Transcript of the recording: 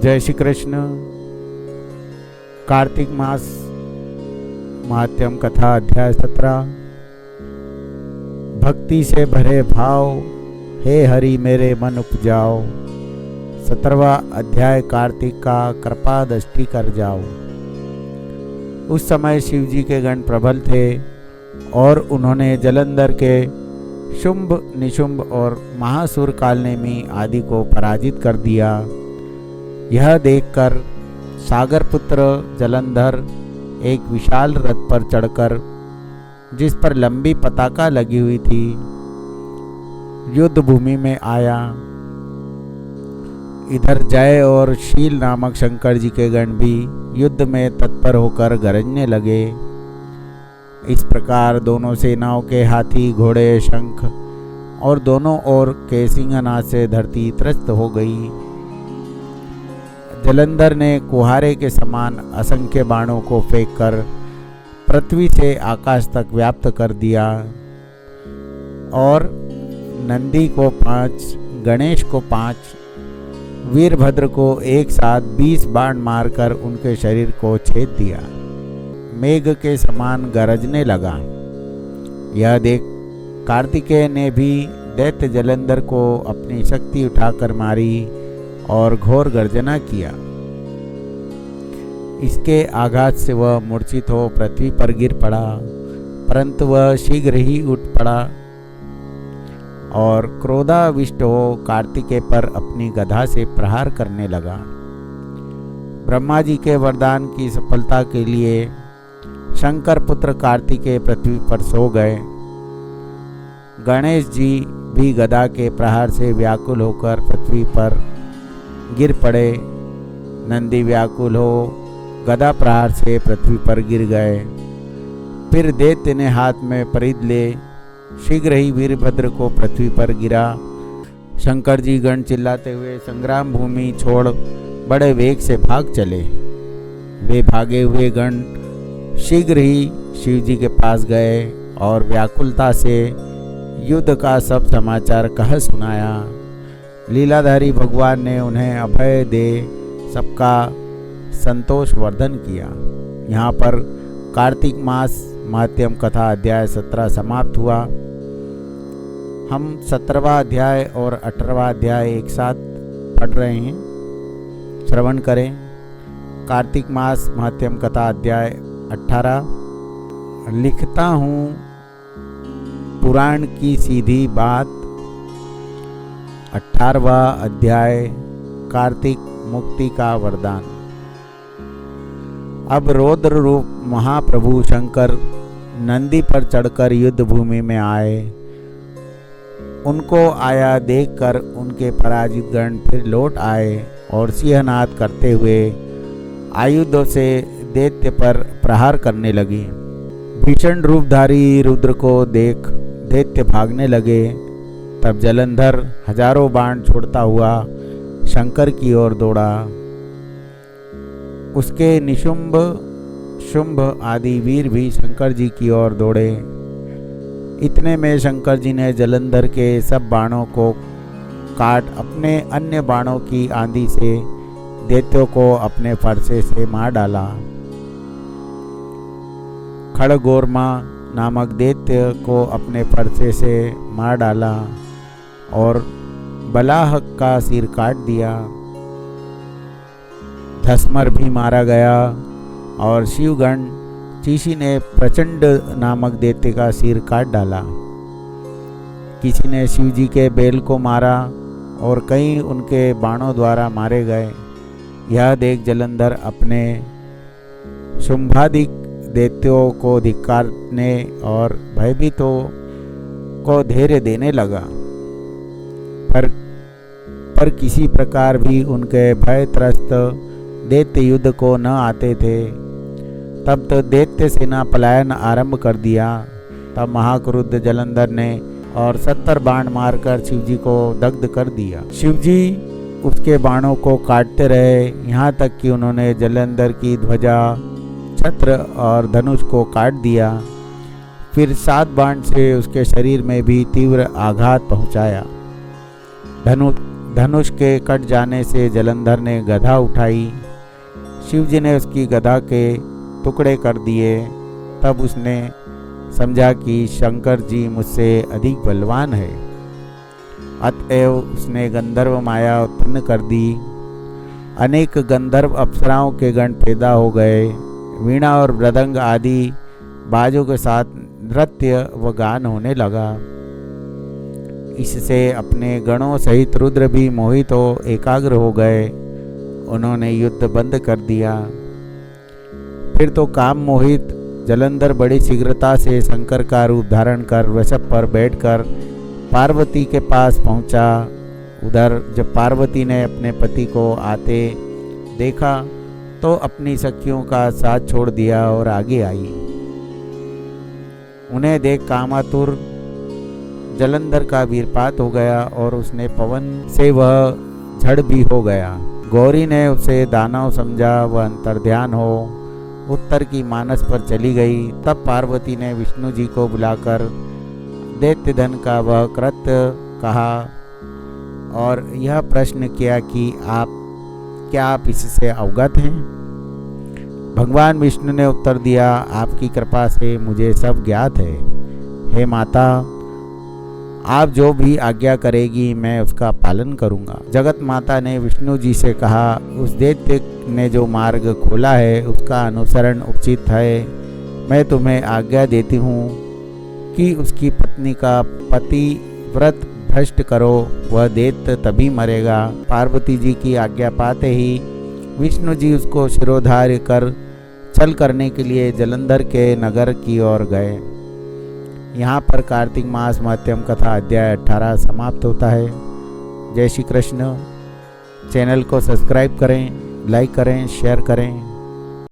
जय श्री कृष्ण। कार्तिक मास महात्म्य कथा अध्याय 17। भक्ति से भरे भाव, हे हरि मेरे मन उपजाओ। 17वां अध्याय कार्तिक का कृपा दृष्टि कर जाओ। उस समय शिव जी के गण प्रबल थे और उन्होंने जलंधर के शुंभ, निशुंभ और महासुर कालनेमी आदि को पराजित कर दिया। यह देखकर सागर पुत्र जलंधर एक विशाल रथ पर चढ़कर, जिस पर लंबी पताका लगी हुई थी, युद्ध भूमि में आया। इधर जय और शील नामक शंकर जी के गण भी युद्ध में तत्पर होकर गरजने लगे। इस प्रकार दोनों सेनाओं के हाथी, घोड़े, शंख और दोनों ओर के सिंहनाद से धरती त्रस्त हो गई। जलंधर ने कुहारे के समान असंख्य बाणों को फेंककर पृथ्वी से आकाश तक व्याप्त कर दिया और नंदी को 5, गणेश को 5, वीरभद्र को एक साथ 20 बाण मारकर उनके शरीर को छेद दिया। मेघ के समान गरजने लगा। यह देख कार्तिकेय ने भी दैत्य जलंधर को अपनी शक्ति उठाकर मारी और घोर गर्जना किया। इसके आघात से वह मूर्छित हो पृथ्वी पर गिर पड़ा, परंतु वह शीघ्र ही उठ पड़ा और क्रोधाविष्ट हो कार्तिकेय पर अपनी गदा से प्रहार करने लगा। ब्रह्मा जी के वरदान की सफलता के लिए शंकर पुत्र कार्तिकेय पृथ्वी पर सो गए। गणेश जी भी गदा के प्रहार से व्याकुल होकर पृथ्वी पर गिर पड़े। नंदी व्याकुल हो गदा प्रहार से पृथ्वी पर गिर गए। फिर दैत्य ने हाथ में परिध ले शीघ्र ही वीरभद्र को पृथ्वी पर गिरा। शंकर जी गण चिल्लाते हुए संग्राम भूमि छोड़ बड़े वेग से भाग चले। वे भागे हुए गण शीघ्र ही शिव जी के पास गए और व्याकुलता से युद्ध का सब समाचार कह सुनाया। लीलाधारी भगवान ने उन्हें अभय दे सबका संतोष वर्धन किया। यहाँ पर कार्तिक मास महात्म्य कथा अध्याय 17 समाप्त हुआ। हम 17वां अध्याय और 18वां अध्याय एक साथ पढ़ रहे हैं, श्रवण करें। कार्तिक मास महात्म्य कथा अध्याय 18। लिखता हूँ पुराण की सीधी बात। 18वां अध्याय कार्तिक मुक्ति का वरदान। अब रौद्र रूप महाप्रभु शंकर नंदी पर चढ़कर युद्ध भूमि में आए। उनको आया देखकर उनके पराजित गण फिर लौट आए और सिंहनाद करते हुए आयुधों से दैत्य पर प्रहार करने लगे। भीषण रूपधारी रुद्र को देख दैत्य भागने लगे। तब जलंधर हजारों बाण छोड़ता हुआ शंकर की ओर दौड़ा। उसके निशुंभ, शुंभ आदि वीर भी शंकर जी की ओर दौड़े। इतने में शंकर जी ने जलंधर के सब बाणों को काट अपने अन्य बाणों की आंधी से दैत्यों को अपने फरसे से मार डाला। खड़गोरमा नामक दैत्य को अपने फरसे से मार डाला और बलाहक का सिर काट दिया। धस्मर भी मारा गया और शिवगण चीशी ने प्रचंड नामक दैत्य का सिर काट डाला। किसी ने शिव जी के बैल को मारा और कई उनके बाणों द्वारा मारे गए। यह देख जलंधर अपने शुंभादिक दैत्यों को धिक्कारने और भयभीतों को धैर्य देने लगा, पर किसी प्रकार भी उनके भय त्रस्त दैत्य युद्ध को न आते थे। तब तो दैत्य सेना पलायन आरंभ कर दिया। तब महाक्रुद्ध जलंधर ने और 70 बाण मारकर शिवजी को दग्ध कर दिया। शिवजी उसके बाणों को काटते रहे, यहाँ तक कि उन्होंने जलंधर की ध्वजा, छत्र और धनुष को काट दिया। फिर 7 बाण से उसके शरीर में भी तीव्र आघात पहुँचाया। धनुष के कट जाने से जलंधर ने गदा उठाई। शिवजी ने उसकी गदा के टुकड़े कर दिए। तब उसने समझा कि शंकर जी मुझसे अधिक बलवान है। अतएव उसने गंधर्व माया उत्पन्न कर दी। अनेक गंधर्व अप्सराओं के गण पैदा हो गए। वीणा और मृदंग आदि बाजों के साथ नृत्य व गान होने लगा। इससे अपने गणों सहित रुद्र भी मोहित हो एकाग्र हो गए। उन्होंने युद्ध बंद कर दिया। फिर तो काम मोहित जलंधर बड़ी शीघ्रता से शंकर का रूप धारण कर वृषभ पर बैठकर पार्वती के पास पहुंचा। उधर जब पार्वती ने अपने पति को आते देखा तो अपनी सखियों का साथ छोड़ दिया और आगे आई। उन्हें देख कामातुर जलंधर का वीरपात हो गया और उसने पवन से वह झड़ भी हो गया। गौरी ने उसे दानव समझा, वह अंतर्ध्यान हो उत्तर की मानस पर चली गई। तब पार्वती ने विष्णु जी को बुलाकर दैत्य धन का वह कृत्य कहा और यह प्रश्न किया कि क्या आप इससे अवगत हैं? भगवान विष्णु ने उत्तर दिया, आपकी कृपा से मुझे सब ज्ञात है। हे माता, आप जो भी आज्ञा करेगी मैं उसका पालन करूंगा। जगत माता ने विष्णु जी से कहा, उस दैत्य ने जो मार्ग खोला है उसका अनुसरण उचित है। मैं तुम्हें आज्ञा देती हूँ कि उसकी पत्नी का पति व्रत भ्रष्ट करो, वह दैत्य तभी मरेगा। पार्वती जी की आज्ञा पाते ही विष्णु जी उसको शिरोधार्य कर छल करने के लिए जलंधर के नगर की ओर गए। यहाँ पर कार्तिक मास महत्यम कथा अध्याय 18 समाप्त होता है। जय श्री कृष्ण। चैनल को सब्सक्राइब करें, लाइक करें, शेयर करें।